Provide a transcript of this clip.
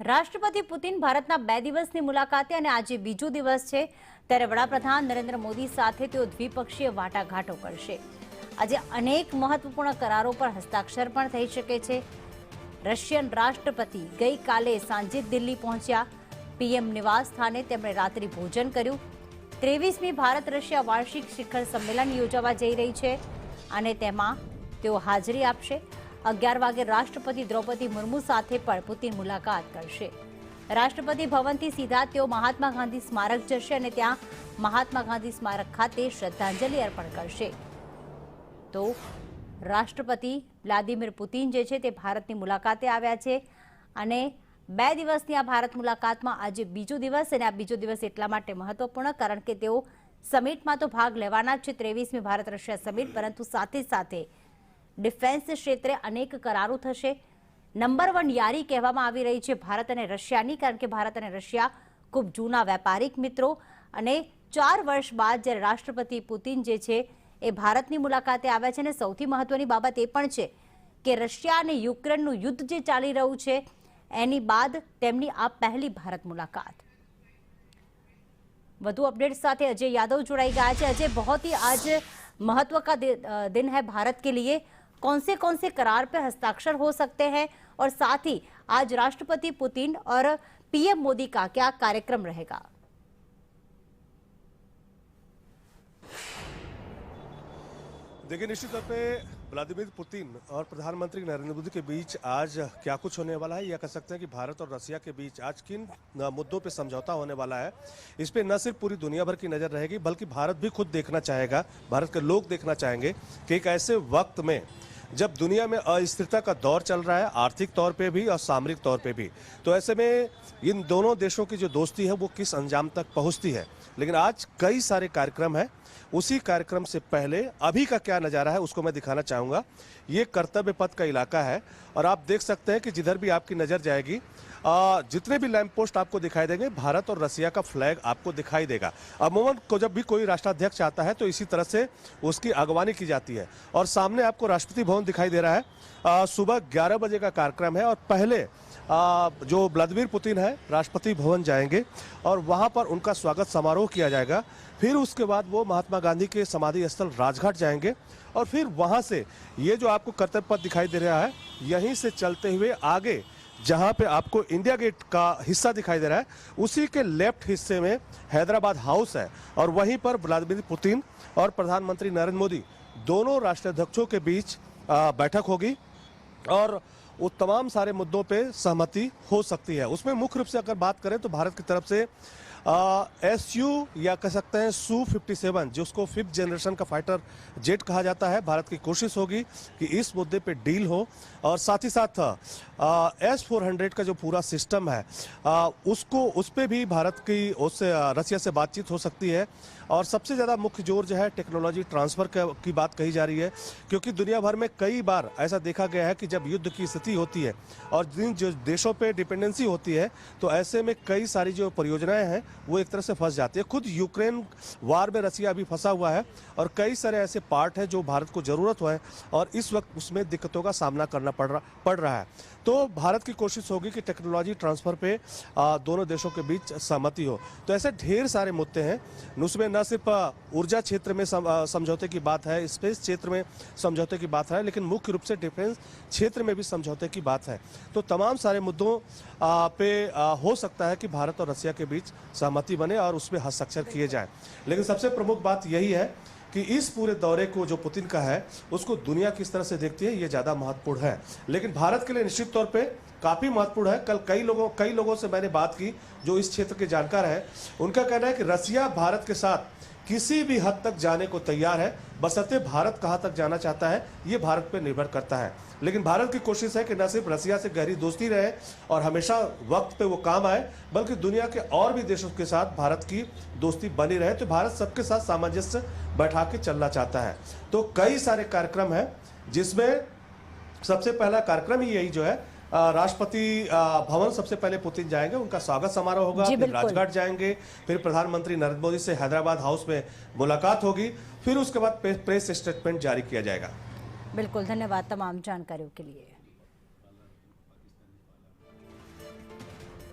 રાષ્ટ્રપતિ પુતિન ભારતના 2 દિવસની મુલાકાતે અને આજે બીજો દિવસ છે ત્યારે વડાપ્રધાન નરેન્દ્ર મોદી સાથે તેઓ દ્વિપક્ષીય વાટાઘાટો કરશે। આજે અનેક મહત્વપૂર્ણ કરારો પર હસ્તાક્ષર પણ થઈ શકે છે। રશિયન રાષ્ટ્રપતિ ગઈકાલે સાંજે દિલ્હી પહોંચ્યા। પીએમ નિવાસ સ્થાને તેમણે રાત્રિ ભોજન કર્યું। 23મી ભારત રશિયા વાર્ષિક શિખર સંમેલન યોજાવા જઈ રહી છે અને તેમાં તેઓ હાજરી આપશે। 11 વાગે રાષ્ટ્રપતિ દ્રૌપદી મુર્મુ સાથે પણ પુતિન મુલાકાત કરશે। રાષ્ટ્રપતિ ભવનથી સીધા તેઓ મહાત્મા ગાંધી સ્મારક જશે અને ત્યાં મહાત્મા ગાંધી સ્મારક ખાતે શ્રદ્ધાંજલિ અર્પણ કરશે। તો રાષ્ટ્રપતિ વ્લાદિમીર પુતિન જે છે તે ભારતની મુલાકાતે આવ્યા છે અને 2 દિવસની આ ભારત મુલાકાતમાં આજે બીજો દિવસ અને આ બીજો દિવસ એટલા માટે મહત્વપૂર્ણ કારણ કે તેઓ સમિટમાં તો ભાગ લેવાના જ છે 23મી ભારત રશિયા સમિટ, પરંતુ સાથે સાથે ડિફેન્સ ક્ષેત્રે અનેક કરારો થશે। નંબર 1 યારી કહેવામાં આવી રહી છે ભારત અને રશિયાની, કારણ કે ભારત અને રશિયા ખૂબ જૂના વેપારિક મિત્રો અને 4 વર્ષ બાદ જ્યારે રાષ્ટ્રપતિ પુતિન જે છે એ ભારતની મુલાકાતે આવ્યા છે અને સૌથી મહત્વની બાબત એ પણ છે કે રશિયા અને યુક્રેનનું યુદ્ધ જે ચાલી રહ્યું છે એની બાદ તેમની આ પહેલી ભારત મુલાકાત। વધુ अपडेट साथ अजय यादव जुड़ाई गया है। अजय, बहुत ही आज महत्व का दिन है भारत के लिए, कौन से करार पे हस्ताक्षर हो सकते हैं और साथ ही आज राष्ट्रपति पुतिन और पीएम मोदी का क्या कार्यक्रम रहेगा? देखिए, निश्चित तौर पे व्लादिमीर पुतिन और प्रधानमंत्री नरेंद्र मोदी के बीच आज क्या कुछ होने वाला है, यह कह सकते हैं कि भारत और रसिया के बीच आज किन मुद्दों पे समझौता होने वाला है, इस पे न सिर्फ पूरी दुनिया भर की नजर रहेगी बल्कि भारत भी खुद देखना चाहेगा, भारत के लोग देखना चाहेंगे कि एक ऐसे वक्त में जब दुनिया में अस्थिरता का दौर चल रहा है, आर्थिक तौर पे भी और सामरिक तौर पे भी, तो ऐसे में इन दोनों देशों की जो दोस्ती है वो किस अंजाम तक पहुंचती है। लेकिन आज कई सारे कार्यक्रम है, उसी कार्यक्रम से पहले अभी का क्या नज़ारा है उसको मैं दिखाना चाहूँगा। ये कर्तव्य पथ का इलाका है और आप देख सकते हैं कि जिधर भी आपकी नज़र जाएगी जितने भी लैंप पोस्ट आपको दिखाई देंगे भारत और रसिया का फ्लैग आपको दिखाई देगा। अमूमन को जब भी कोई राष्ट्राध्यक्ष आता है तो इसी तरह से उसकी अगवानी की जाती है और सामने आपको राष्ट्रपति भवन दिखाई दे रहा है। सुबह 11 बजे का कार्यक्रम है और पहले जो व्लादिमीर पुतिन है राष्ट्रपति भवन जाएंगे और वहां पर उनका स्वागत समारोह किया जाएगा। फिर उसके बाद वो महात्मा गांधी के समाधि स्थल राजघाट जाएंगे और फिर वहां से ये जो आपको कर्तव्य पथ दिखाई दे रहा है यहीं से चलते हुए आगे जहां पे आपको इंडिया गेट का हिस्सा दिखाई दे रहा है उसी के लेफ्ट हिस्से में हैदराबाद हाउस है और वहीं पर व्लादिमीर पुतिन और प्रधानमंत्री नरेंद्र मोदी दोनों राष्ट्राध्यक्षों के बीच बैठक होगी और वो तमाम सारे मुद्दों पे सहमति हो सकती है। उसमें मुख्य रूप से अगर बात करें तो भारत की तरफ से SU या कह सकते हैं Su-57 जिसको 5th जनरेशन का फाइटर जेट कहा जाता है, भारत की कोशिश होगी कि इस मुद्दे पे डील हो और साथ ही साथ S-400 का जो पूरा सिस्टम है उस पे भी भारत की उससे रसिया से बातचीत हो सकती है। और सबसे ज़्यादा मुख्य जोर जो है टेक्नोलॉजी ट्रांसफ़र की बात कही जा रही है, क्योंकि दुनिया भर में कई बार ऐसा देखा गया है कि जब युद्ध की स्थिति होती है और जिन जो देशों पे डिपेंडेंसी होती है तो ऐसे में कई सारी जो परियोजनाएं हैं वो एक तरह से फंस जाती है। खुद यूक्रेन वार में रसिया अभी फंसा हुआ है और कई सारे ऐसे पार्ट हैं जो भारत को ज़रूरत है और इस वक्त उसमें दिक्कतों का सामना करना पड़ रहा है। तो भारत की कोशिश होगी कि टेक्नोलॉजी ट्रांसफ़र पे दोनों देशों के बीच सहमति हो। तो ऐसे ढेर सारे मुद्दे हैं, उसमें न सिर्फ ऊर्जा क्षेत्र में समझौते की बात है, स्पेस क्षेत्र में समझौते की बात है, लेकिन मुख्य रूप से डिफेंस क्षेत्र में भी समझौते की बात है। तो तमाम सारे मुद्दों पे हो सकता है कि भारत और रसिया के बीच सहमति बने और उसमें हस्ताक्षर किए जाएं। लेकिन सबसे प्रमुख बात यही है कि इस पूरे दौरे को जो पुतिन का है उसको दुनिया किस तरह से देखती है ये ज़्यादा महत्वपूर्ण है, लेकिन भारत के लिए निश्चित तौर पे काफ़ी महत्वपूर्ण है। कल कई लोगों से मैंने बात की जो इस क्षेत्र के जानकार हैं, उनका कहना है कि रसिया भारत के साथ किसी भी हद तक जाने को तैयार है, बशर्ते भारत कहाँ तक जाना चाहता है ये भारत पर निर्भर करता है। लेकिन भारत की कोशिश है कि न सिर्फ रसिया से गहरी दोस्ती रहे और हमेशा वक्त पे वो काम आए, बल्कि दुनिया के और भी देशों के साथ भारत की दोस्ती बनी रहे। तो भारत सबके साथ सामंजस्य बैठा के चलना चाहता है। तो कई सारे कार्यक्रम हैं जिसमें सबसे पहला कार्यक्रम ही यही जो है राष्ट्रपति भवन सबसे पहले पुतिन जाएंगे, उनका स्वागत समारोह होगा, फिर राजघाट जाएंगे, फिर प्रधानमंत्री नरेंद्र मोदी से हैदराबाद हाउस में मुलाकात होगी, फिर उसके बाद प्रेस स्टेटमेंट जारी किया जाएगा। बिल्कुल, धन्यवाद तमाम जानकारियों के लिए।